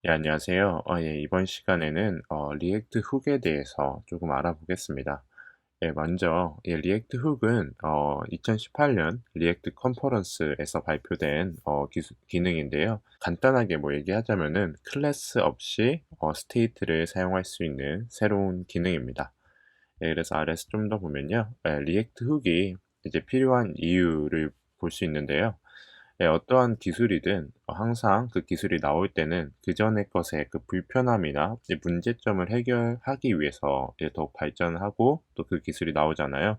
예, 안녕하세요. 이번 시간에는 리액트 훅에 대해서 조금 알아보겠습니다. 예, 먼저 리액트 훅은 2018년 리액트 컨퍼런스에서 발표된 기능인데요. 간단하게 뭐 얘기하자면은 클래스 없이 스테이트를 사용할 수 있는 새로운 기능입니다. 예, 그래서 아래에서 좀 더 보면요. 리액트 훅이 이제 필요한 이유를 볼 수 있는데요. 예, 어떠한 기술이든 항상 그 기술이 나올 때는 그전의 것의 그 불편함이나 이제 문제점을 해결하기 위해서 더욱 발전하고 또 그 기술이 나오잖아요.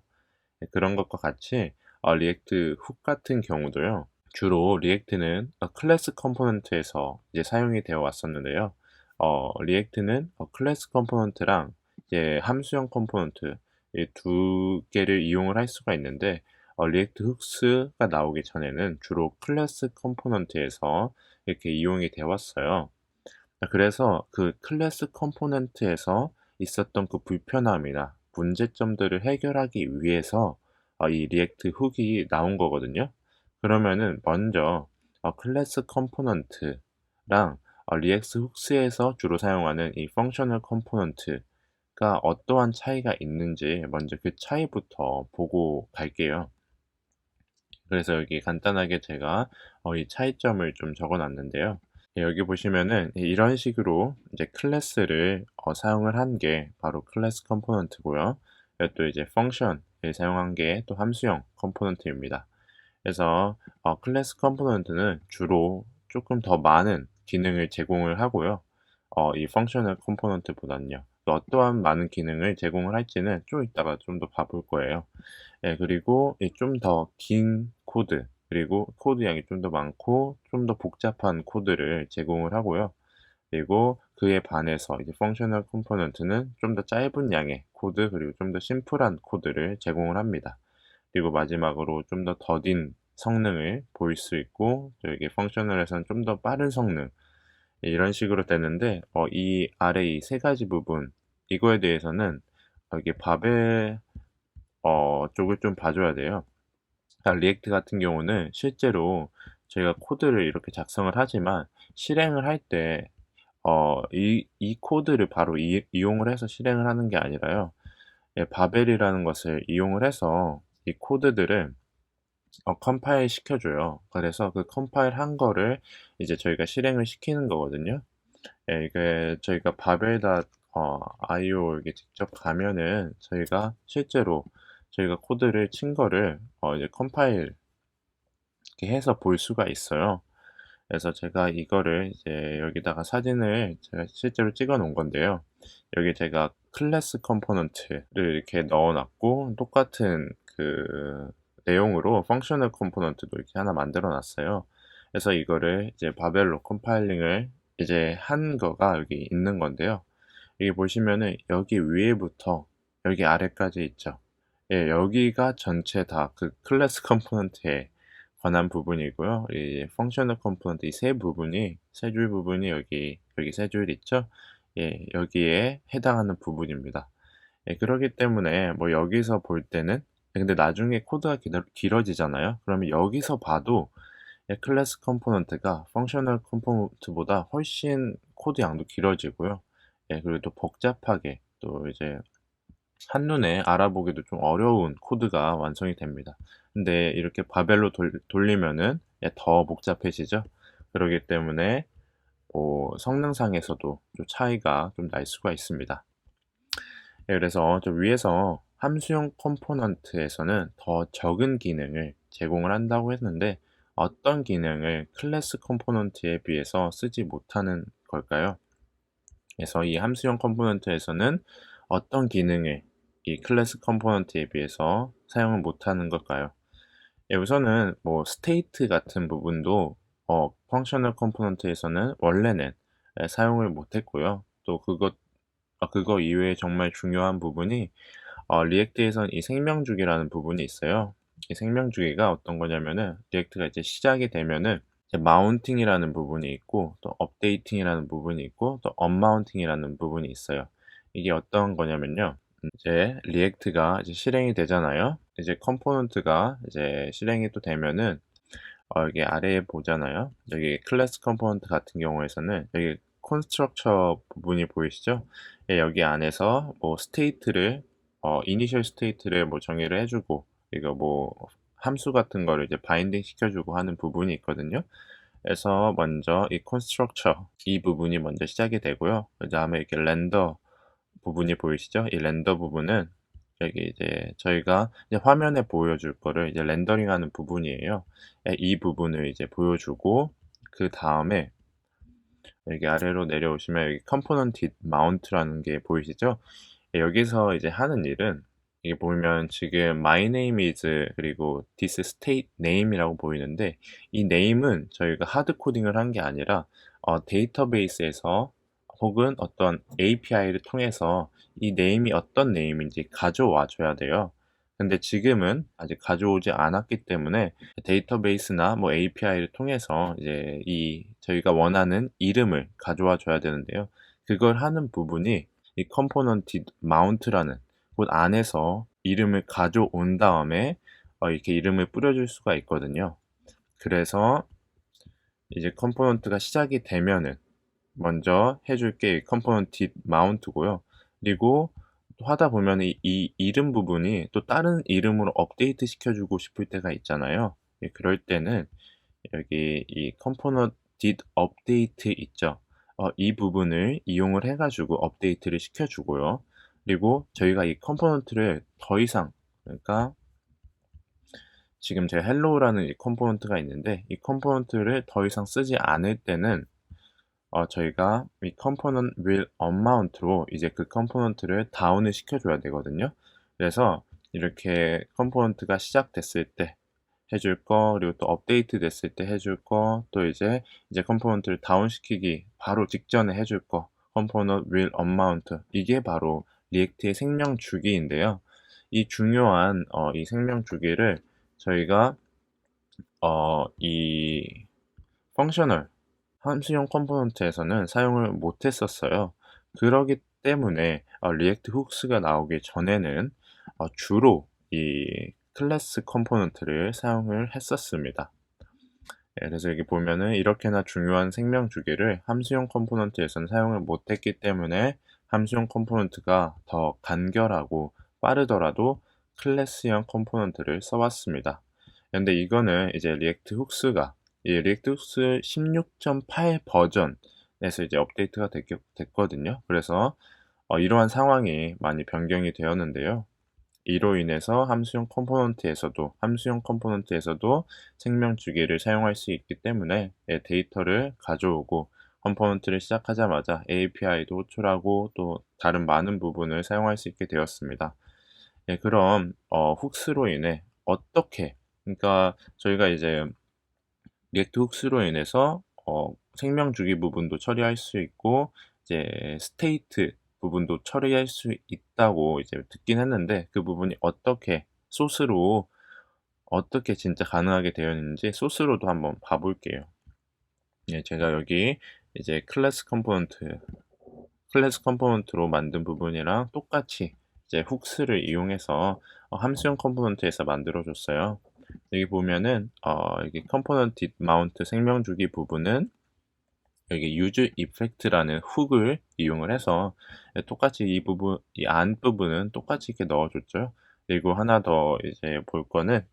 예, 그런 것과 같이 리액트 훅 같은 경우도요. 주로 리액트는 클래스 컴포넌트에서 이제 사용이 되어 왔었는데요. 리액트는 클래스 컴포넌트랑 이제 함수형 컴포넌트 이 두 개를 이용을 할 수가 있는데 리액트 훅스가 나오기 전에는 주로 클래스 컴포넌트에서 이렇게 이용이 되어 왔어요. 그래서 그 클래스 컴포넌트에서 있었던 그 불편함이나 문제점들을 해결하기 위해서 이 리액트 훅이 나온 거거든요. 그러면은 먼저 클래스 컴포넌트랑 리액트 훅스에서 주로 사용하는 이 펑셔널 컴포넌트가 어떠한 차이가 있는지 먼저 그 차이부터 보고 갈게요. 그래서 여기 간단하게 제가 이 차이점을 좀 적어 놨는데요. 예, 여기 보시면은 이런 식으로 이제 클래스를 사용을 한 게 바로 클래스 컴포넌트고요. 또 이제 펑션을 사용한 게 또 함수형 컴포넌트입니다. 그래서 클래스 컴포넌트는 주로 조금 더 많은 기능을 제공을 하고요. 이 펑셔널 컴포넌트보다는요. 또 어떠한 많은 기능을 제공을 할지는 좀 이따가 좀 더 봐볼 거예요. 예, 그리고 좀 더 긴 코드, 그리고 코드 양이 좀 더 많고 좀 더 복잡한 코드를 제공을 하고요. 그리고 그에 반해서 이제 펑셔널 컴포넌트는 좀 더 짧은 양의 코드, 그리고 좀 더 심플한 코드를 제공을 합니다. 그리고 마지막으로 좀 더 더딘 성능을 보일 수 있고, 또 이게 펑셔널에서는 좀 더 빠른 성능, 예, 이런 식으로 되는데 이 아래 이 세 가지 부분, 이거에 대해서는 이게 바벨 쪽을 좀 봐 줘야 돼요. 리액트 같은 경우는 실제로 저희가 코드를 이렇게 작성을 하지만 실행을 할 때 이 코드를 바로 이용을 해서 실행을 하는 게 아니라요. 예, 바벨이라는 것을 이용을 해서 이 코드들을 컴파일 시켜 줘요. 그래서 그 컴파일한 거를 이제 저희가 실행을 시키는 거거든요. 예, 이게 저희가 바벨 IO 이게 직접 가면은 저희가 실제로 저희가 코드를 친 거를 이제 컴파일 이렇게 해서 볼 수가 있어요. 그래서 제가 이거를 이제 여기다가 사진을 제가 실제로 찍어 놓은 건데요. 여기 제가 클래스 컴포넌트를 이렇게 넣어 놨고, 똑같은 그 내용으로 펑셔널 컴포넌트도 이렇게 하나 만들어 놨어요. 그래서 이거를 이제 바벨로 컴파일링을 이제 한 거가 여기 있는 건데요. 여기 보시면은 여기 위에부터 여기 아래까지 있죠. 예, 여기가 전체 다 그 클래스 컴포넌트에 관한 부분이고요. 이 펑셔널 컴포넌트 이 세 부분이, 세 줄 부분이 여기 세 줄 있죠? 예, 여기에 해당하는 부분입니다. 예, 그러기 때문에 뭐 여기서 볼 때는, 근데 나중에 코드가 길어지잖아요. 그러면 여기서 봐도 클래스 컴포넌트가 펑셔널 컴포넌트보다 훨씬 코드 양도 길어지고요. 예, 그리고 또 복잡하게, 또 이제 한눈에 알아보기도 좀 어려운 코드가 완성이 됩니다. 근데 이렇게 바벨로 돌리면은 더 복잡해지죠. 그러기 때문에 뭐 성능상에서도 좀 차이가 좀 날 수가 있습니다. 예, 그래서 저 위에서 함수형 컴포넌트에서는 더 적은 기능을 제공을 한다고 했는데, 어떤 기능을 클래스 컴포넌트에 비해서 쓰지 못하는 걸까요? 그래서 이 함수형 컴포넌트에서는 어떤 기능을 이 클래스 컴포넌트에 비해서 사용을 못하는 걸까요? 예, 우선은 뭐 스테이트 같은 부분도 펑셔널 컴포넌트에서는 원래는 사용을 못했고요. 또 그거 이외에 정말 중요한 부분이 리액트에선 이 생명주기라는 부분이 있어요. 이 생명주기가 어떤 거냐면은, 리액트가 이제 시작이 되면은 이제 마운팅이라는 부분이 있고, 또 업데이팅이라는 부분이 있고, 또 언마운팅이라는 부분이 있어요. 이게 어떤 거냐면요. 이제 리액트가 이제 실행이 되잖아요. 이제 컴포넌트가 이제 실행이 또 되면은 여기 아래에 보잖아요. 여기 클래스 컴포넌트 같은 경우에서는 여기 constructor 부분이 보이시죠? 예, 여기 안에서 뭐 state를 initial state를 뭐 정의를 해 주고 이거 뭐 함수 같은 거를 이제 바인딩 시켜 주고 하는 부분이 있거든요. 그래서 먼저 이 constructor 이 부분이 먼저 시작이 되고요. 그다음에 이렇게 렌더 부분이 보이시죠? 이 렌더 부분은 여기 이제 저희가 이제 화면에 보여줄 거를 이제 렌더링하는 부분이에요. 예, 이 부분을 이제 보여주고 그다음에 여기 아래로 내려오시면 여기 component mount라는 게 보이시죠? 예, 여기서 이제 하는 일은 이게 보면 지금 my name is 그리고 this state name이라고 보이는데 이 name은 저희가 하드 코딩을 한 게 아니라 데이터베이스에서 혹은 어떤 API를 통해서 이 name이 어떤 name인지 가져와 줘야 돼요. 근데 지금은 아직 가져오지 않았기 때문에 데이터베이스나 뭐 API를 통해서 이제 이 저희가 원하는 이름을 가져와 줘야 되는데요. 그걸 하는 부분이 이 component mount라는 곳 안에서 이름을 가져온 다음에 이렇게 이름을 뿌려줄 수가 있거든요. 그래서 이제 컴포넌트가 시작이 되면은 먼저 해줄 게 component mount고요. 그리고 또 하다 보면 이 이름 부분이 또 다른 이름으로 업데이트 시켜주고 싶을 때가 있잖아요. 예, 그럴 때는 여기 이 component update 있죠. 이 부분을 이용을 해가지고 업데이트를 시켜주고요. 그리고 저희가 이 컴포넌트를 더 이상 그러니까 지금 제가 hello라는 이 컴포넌트가 있는데 이 컴포넌트를 더 이상 쓰지 않을 때는 저희가 이 component will amount로 이제 그 컴포넌트를 다운을 시켜줘야 되거든요. 그래서 이렇게 컴포넌트가 시작됐을 때 해줄 거, 그리고 또 업데이트 됐을 때 해줄 거, 또 이제 컴포넌트를 다운시키기 바로 직전에 해줄 거, component will amount. 이게 바로 리액트의 생명 주기인데요. 이 중요한 이 생명 주기를 저희가 이 펑셔널 함수형 컴포넌트에서는 사용을 못 했었어요. 그러기 때문에 리액트 훅스가 나오기 전에는 주로 이 클래스 컴포넌트를 사용을 했었습니다. 예, 그래서 여기 보면은 이렇게나 중요한 생명 주기를 함수형 컴포넌트에서는 사용을 못 했기 때문에 함수형 컴포넌트가 더 간결하고 빠르더라도 클래스형 컴포넌트를 써왔습니다. 근데 이거는 이제 리액트 훅스가 이 리액트 훅스 16.8 버전에서 이제 업데이트가 됐거든요. 그래서 이러한 상황이 많이 변경이 되었는데요. 이로 인해서 함수형 컴포넌트에서도 생명 주기를 사용할 수 있기 때문에 데이터를 가져오고 컴포넌트를 시작하자마자 API도 호출하고 또 다른 많은 부분을 사용할 수 있게 되었습니다. 예, 그럼 훅스로 인해 어떻게 그러니까 저희가 이제 리액트 훅스로 인해서 생명 주기 부분도 처리할 수 있고 이제 스테이트 부분도 처리할 수 있다고 이제 듣긴 했는데 그 부분이 어떻게 소스로 어떻게 진짜 가능하게 되어 있는지 소스로도 한번 봐 볼게요. 예, 제가 여기 이제 클래스 컴포넌트로 만든 부분이랑 똑같이 이제 훅스를 이용해서 함수형 컴포넌트에서 만들어 줬어요. 여기 보면은 여기 컴포넌트 마운트 생명 주기 부분은 여기 use effect라는 훅을 이용을 해서 똑같이 이 부분 이 안 부분은 똑같이 이렇게 넣어 줬죠. 그리고 하나 더 이제 볼 거는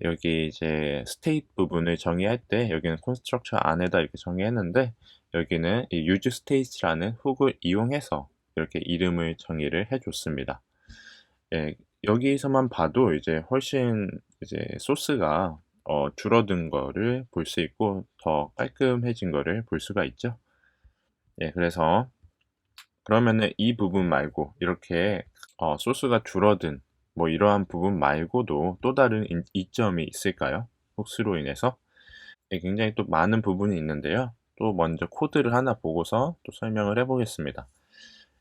여기 이제 state 부분을 정의할 때 여기는 constructor 안에다 이렇게 정의했는데 여기는 이 use state라는 훅을 이용해서 이렇게 이름을 정의를 해 줬습니다. 예, 여기서만 봐도 이제 훨씬 이제 소스가 줄어든 거를 볼 수 있고 더 깔끔해진 거를 볼 수가 있죠. 예, 그래서 그러면은 이 부분 말고 이렇게 소스가 줄어든 뭐 이러한 부분 말고도 또 다른 이점이 있을까요? 혹시로 인해서? 예, 굉장히 또 많은 부분이 있는데요. 또 먼저 코드를 하나 보고서 또 설명을 해 보겠습니다.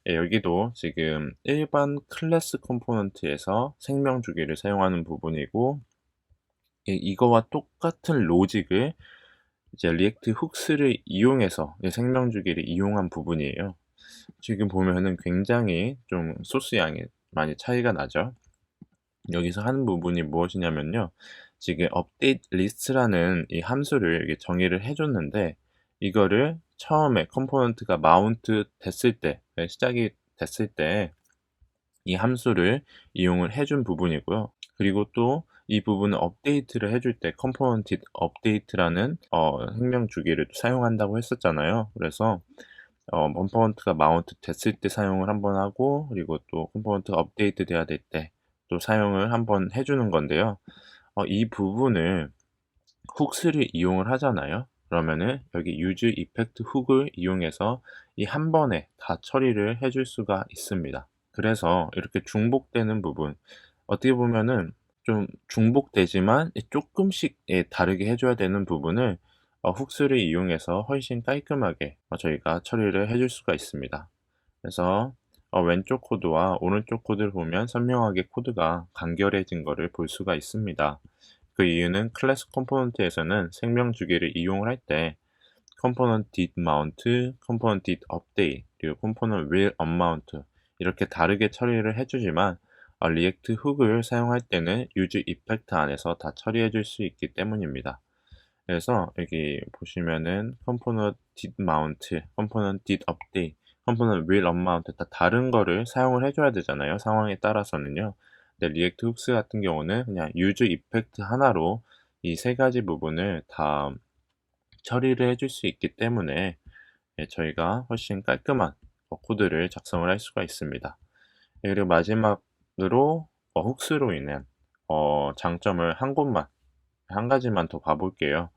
예, 여기도 지금 일반 클래스 컴포넌트에서 생명 주기를 사용하는 부분이고 예, 이거와 똑같은 로직을 이제 리액트 훅스를 이용해서 생명 주기를 이용한 부분이에요. 지금 보면은 굉장히 좀 소스 양이 많이 차이가 나죠. 여기서 하는 부분이 무엇이냐면요. 지금 update list라는 이 함수를 이렇게 정의를 해 줬는데 이거를 처음에 컴포넌트가 마운트 됐을 때, 시작이 됐을 때 이 함수를 이용을 해준 부분이고요. 그리고 또 이 부분을 업데이트를 해줄 때 컴포넌트 업데이트라는 행명 주기를 사용한다고 했었잖아요. 그래서 컴포넌트가 마운트 됐을 때 사용을 한번 하고, 그리고 또 컴포넌트가 업데이트 돼야 될 때 또 사용을 한번 해주는 건데요. 이 부분을 훅스를 이용을 하잖아요. 그러면은 여기 use effect 훅을 이용해서 이 한 번에 다 처리를 해줄 수가 있습니다. 그래서 이렇게 중복되는 부분, 어떻게 보면은 좀 중복되지만 조금씩 다르게 해줘야 되는 부분을 훅스를 이용해서 훨씬 깔끔하게 저희가 처리를 해줄 수가 있습니다. 그래서 왼쪽 코드와 오른쪽 코드를 보면 선명하게 코드가 간결해진 것을 볼 수가 있습니다. 그 이유는 클래스 컴포넌트에서는 생명 주기를 이용을 할 때 component did mount, component did update, 그리고 component will unmount 이렇게 다르게 처리를 해주지만 리액트 훅을 사용할 때는 use effect 안에서 다 처리해 줄 수 있기 때문입니다. 그래서 여기 보시면은 component did mount, component did update, component will unmount 다 다른 거를 사용을 해줘야 되잖아요. 상황에 따라서는요. 근데 리액트 훅스 같은 경우는 그냥 use effect 하나로 이 세 가지 부분을 다 처리를 해줄 수 있기 때문에 저희가 훨씬 깔끔한 코드를 작성을 할 수가 있습니다. 그리고 마지막으로 훅스로 인한 장점을 한 가지만 더 봐볼게요.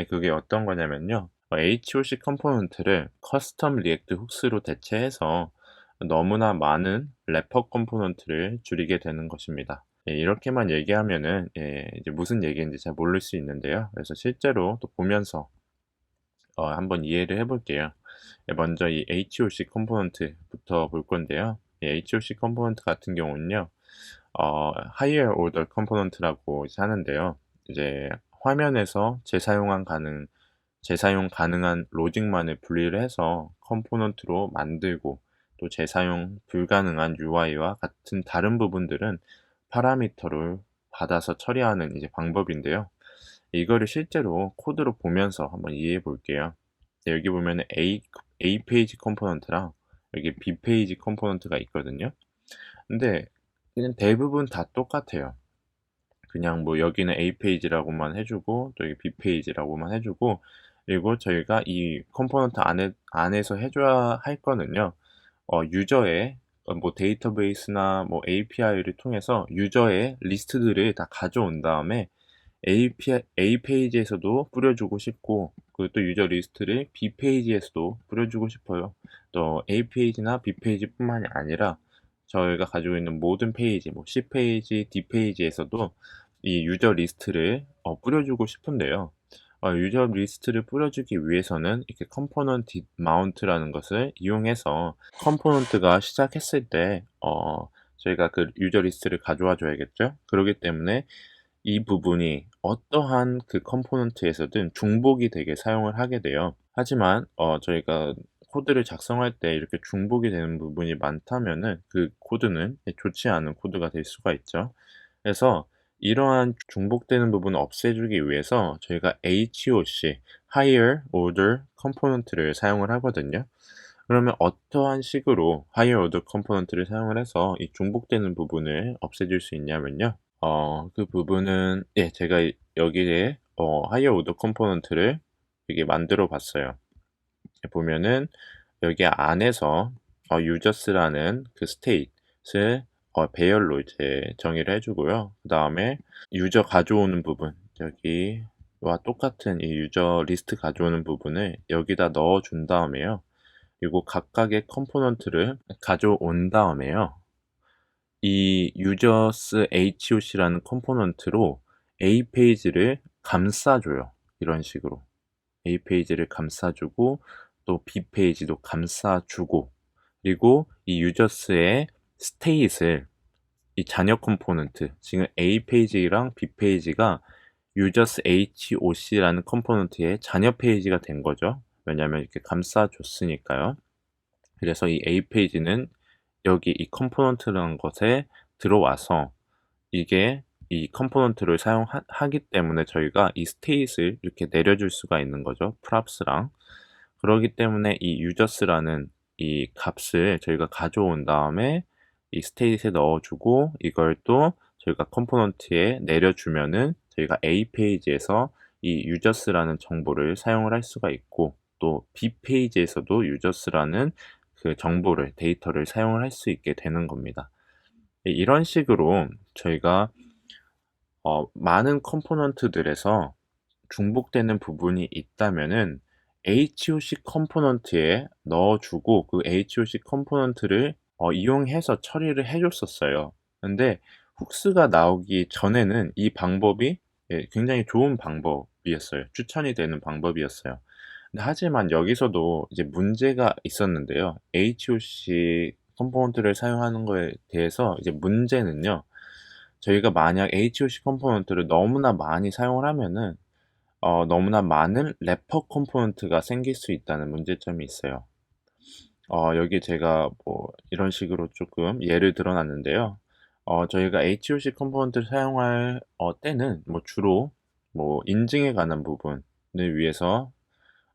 그게 어떤 거냐면요. HOC 컴포넌트를 커스텀 리액트 훅스로 대체해서 너무나 많은 래퍼 컴포넌트를 줄이게 되는 것입니다. 이렇게만 얘기하면은 이제 무슨 얘기인지 잘 모를 수 있는데요. 그래서 실제로 또 보면서 한번 이해를 해볼게요. 먼저 이 HOC 컴포넌트부터 볼 건데요. 이 HOC 컴포넌트 같은 경우는요. higher order 컴포넌트라고 이제 하는데요. 이제 화면에서 재사용 가능한 로직만을 분리를 해서 컴포넌트로 만들고, 또 재사용 불가능한 UI와 같은 다른 부분들은 파라미터를 받아서 처리하는 이제 방법인데요. 이거를 실제로 코드로 보면서 한번 이해해 볼게요. 여기 보면은 A 페이지 컴포넌트랑 여기 B 페이지 컴포넌트가 있거든요. 근데 그냥 대부분 다 똑같아요. 그냥 뭐 여기는 A 페이지라고만 해주고, 또 여기 B 페이지라고만 해주고, 그리고 저희가 이 컴포넌트 안에서 해줘야 할 거는요, 유저의 뭐 데이터베이스나 뭐 API를 통해서 유저의 리스트들을 다 가져온 다음에 A 페이지에서도 뿌려주고 싶고, 그리고 또 유저 리스트를 B 페이지에서도 뿌려주고 싶어요. 또 A 페이지나 B 페이지뿐만이 아니라 저희가 가지고 있는 모든 페이지, 뭐 C 페이지, D 페이지에서도 이 유저 리스트를 뿌려주고 싶은데요. 유저 리스트를 뿌려주기 위해서는 이렇게 컴포넌트 마운트라는 것을 이용해서 컴포넌트가 시작했을 때 저희가 그 유저 리스트를 가져와 줘야겠죠. 그렇기 때문에 이 부분이 어떠한 그 컴포넌트에서든 중복이 되게 사용을 하게 돼요. 하지만 저희가 코드를 작성할 때 이렇게 중복이 되는 부분이 많다면은 그 코드는 좋지 않은 코드가 될 수가 있죠. 그래서 이러한 중복되는 부분을 없애주기 위해서 저희가 HOC, Higher Order Component를 사용을 하거든요. 그러면 어떠한 식으로 Higher Order Component를 사용을 해서 이 중복되는 부분을 없애줄 수 있냐면요. 그 부분은 제가 여기에 Higher Order Component를 이게 만들어 봤어요. 보면은 여기 안에서 users라는 그 state을 배열로 이제 정의를 해주고요. 그 다음에 유저 가져오는 부분, 여기와 똑같은 이 유저 리스트 가져오는 부분을 여기다 넣어준 다음에요. 그리고 각각의 컴포넌트를 가져온 다음에요. 이 users HOC라는 컴포넌트로 A 페이지를 감싸줘요. 이런 식으로. A 페이지를 감싸주고, 또 B 페이지도 감싸주고, 그리고 이 users의 state을 이 잔여 컴포넌트, 지금 A 페이지랑 B 페이지가 users HOC라는 컴포넌트의 잔여 페이지가 된 거죠. 왜냐하면 이렇게 감싸줬으니까요. 그래서 이 A 페이지는 여기 이 컴포넌트라는 것에 들어와서 이게 이 컴포넌트를 사용하기 때문에 저희가 이 스테이트를 이렇게 내려줄 수가 있는 거죠. props랑. 그러기 때문에 이 users라는 이 값을 저희가 가져온 다음에 이 state에 넣어 주고 이걸 또 저희가 컴포넌트에 내려 주면은 저희가 A 페이지에서 이 users라는 정보를 사용을 할 수가 있고, 또 B 페이지에서도 users라는 그 정보를 데이터를 사용을 할 수 있게 되는 겁니다. 이런 식으로 저희가 많은 컴포넌트들에서 중복되는 부분이 있다면은 HOC 컴포넌트에 넣어 주고 그 HOC 컴포넌트를 이용해서 처리를 해 줬었어요. 근데 훅스가 나오기 전에는 이 방법이 굉장히 좋은 방법이었어요. 추천이 되는 방법이었어요. 근데 하지만 여기서도 이제 문제가 있었는데요. HOC 컴포넌트를 사용하는 거에 대해서 이제 문제는요. 저희가 만약 HOC 컴포넌트를 너무나 많이 사용을 하면은 너무나 많은 래퍼 컴포넌트가 생길 수 있다는 문제점이 있어요. 여기 제가 뭐 이런 식으로 조금 예를 들어 놨는데요. 저희가 HOC 컴포넌트를 사용할 때는 뭐 주로 뭐 인증에 관한 부분을 위해서,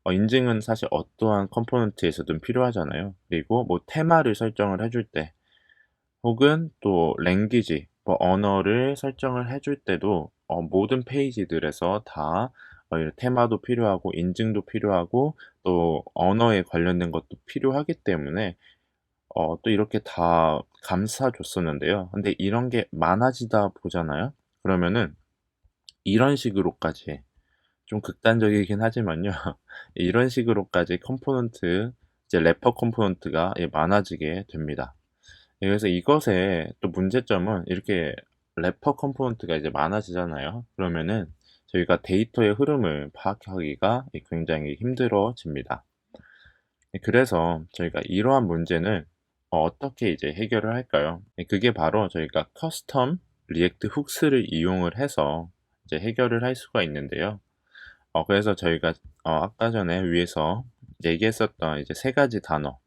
인증은 사실 어떠한 컴포넌트에서든 필요하잖아요. 그리고 뭐 테마를 설정을 해줄 때, 혹은 또 랭귀지 뭐 언어를 설정을 해줄 때도 모든 페이지들에서 다 이 테마도 필요하고 인증도 필요하고 또 언어에 관련된 것도 필요하기 때문에 또 이렇게 다 감싸 줬었는데요. 근데 이런 게 많아지다 보잖아요. 그러면은 이런 식으로까지, 좀 극단적이긴 하지만요. 이런 식으로까지 컴포넌트, 이제 래퍼 컴포넌트가 많아지게 됩니다. 그래서 이것의 또 문제점은, 이렇게 래퍼 컴포넌트가 이제 많아지잖아요. 그러면은 저희가 데이터의 흐름을 파악하기가 굉장히 힘들어집니다. 그래서 저희가 이러한 문제는 어떻게 이제 해결을 할까요? 그게 바로 저희가 커스텀 리액트 훅스를 이용을 해서 이제 해결을 할 수가 있는데요. 그래서 저희가 아까 전에 위에서 얘기했었던 이제 세 가지 단어,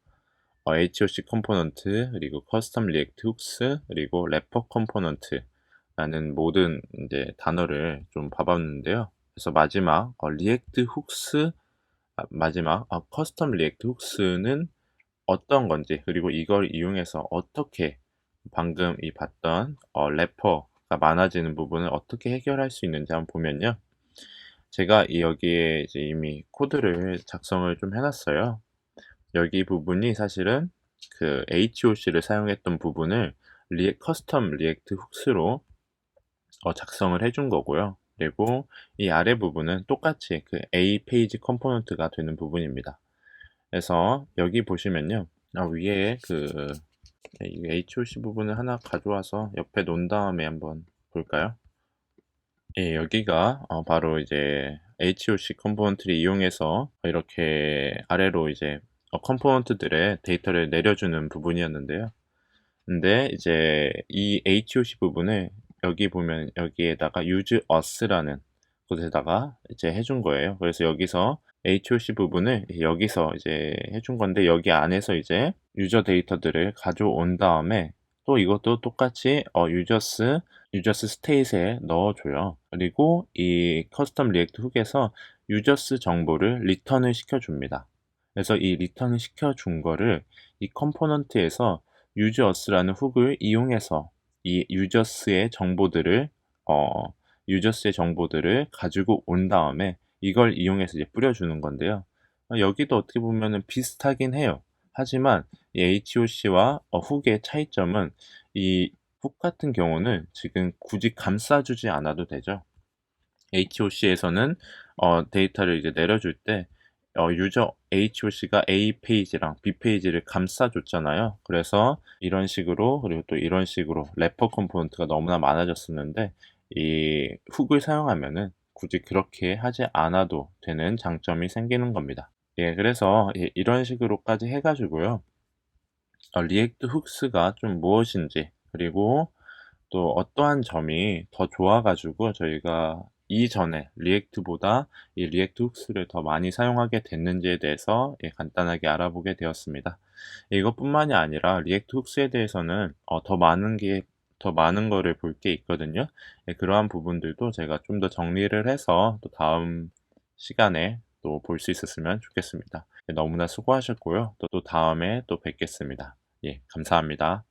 HOC 컴포넌트, 그리고 커스텀 리액트 훅스, 그리고 래퍼 컴포넌트라는 모든 이제 단어를 좀 봐봤는데요. 그래서 마지막 리액트 훅스, 마지막 커스텀 리액트 훅스는 어떤 건지, 그리고 이걸 이용해서 어떻게 방금 이 봤던 래퍼가 많아지는 부분을 어떻게 해결할 수 있는지 한번 보면요. 제가 여기에 이제 이미 코드를 작성을 좀 해놨어요. 여기 부분이 사실은 그 HOC를 사용했던 부분을 커스텀 리액트 훅스로 작성을 해준 거고요. 그리고 이 아래 부분은 똑같이 그 A 페이지 컴포넌트가 되는 부분입니다. 그래서 여기 보시면요. 위에 그 이 HOC 부분을 하나 가져와서 옆에 놓은 다음에 한번 볼까요? 예, 여기가 바로 이제 HOC 컴포넌트를 이용해서 이렇게 아래로 이제 컴포넌트들의 데이터를 내려주는 부분이었는데요. 근데 이제 이 HOC 부분을 여기 보면 여기에다가 use us라는 곳에다가 이제 해준 거예요. 그래서 여기서 HOC 부분을 여기서 이제 해준 건데, 여기 안에서 이제 유저 데이터들을 가져온 다음에 또 이것도 똑같이 유저스 스테이트에 넣어줘요. 그리고 이 커스텀 리액트 훅에서 유저스 정보를 리턴을 시켜줍니다. 그래서 이 리턴을 시켜준 거를 이 컴포넌트에서 useus라는 훅을 이용해서 이 어, 유저스의 정보들을 가지고 온 다음에 이걸 이용해서 이제 뿌려주는 건데요. 여기도 어떻게 보면은 비슷하긴 해요. 하지만 이 HOC와 훅의 차이점은, 이 훅 같은 경우는 지금 굳이 감싸주지 않아도 되죠. HOC에서는 데이터를 이제 내려줄 때 유저 HOC가 A 페이지랑 B 페이지를 감싸줬잖아요. 그래서 이런 식으로, 그리고 또 이런 식으로 래퍼 컴포넌트가 너무나 많아졌었는데, 이 훅을 사용하면은 굳이 그렇게 하지 않아도 되는 장점이 생기는 겁니다. 예, 그래서 이런 식으로까지 해가지고요. 리액트 훅스가 좀 무엇인지, 그리고 또 어떠한 점이 더 좋아가지고 저희가 이전에 리액트보다 이 리액트 훅스를 더 많이 사용하게 됐는지에 대해서 간단하게 알아보게 되었습니다. 이것뿐만이 아니라 리액트 훅스에 대해서는 더 많은 거를 볼 게 있거든요. 그러한 부분들도 제가 좀 더 정리를 해서 또 다음 시간에 또 볼 수 있었으면 좋겠습니다. 예, 너무나 수고하셨고요. 또 다음에 또 뵙겠습니다. 예, 감사합니다.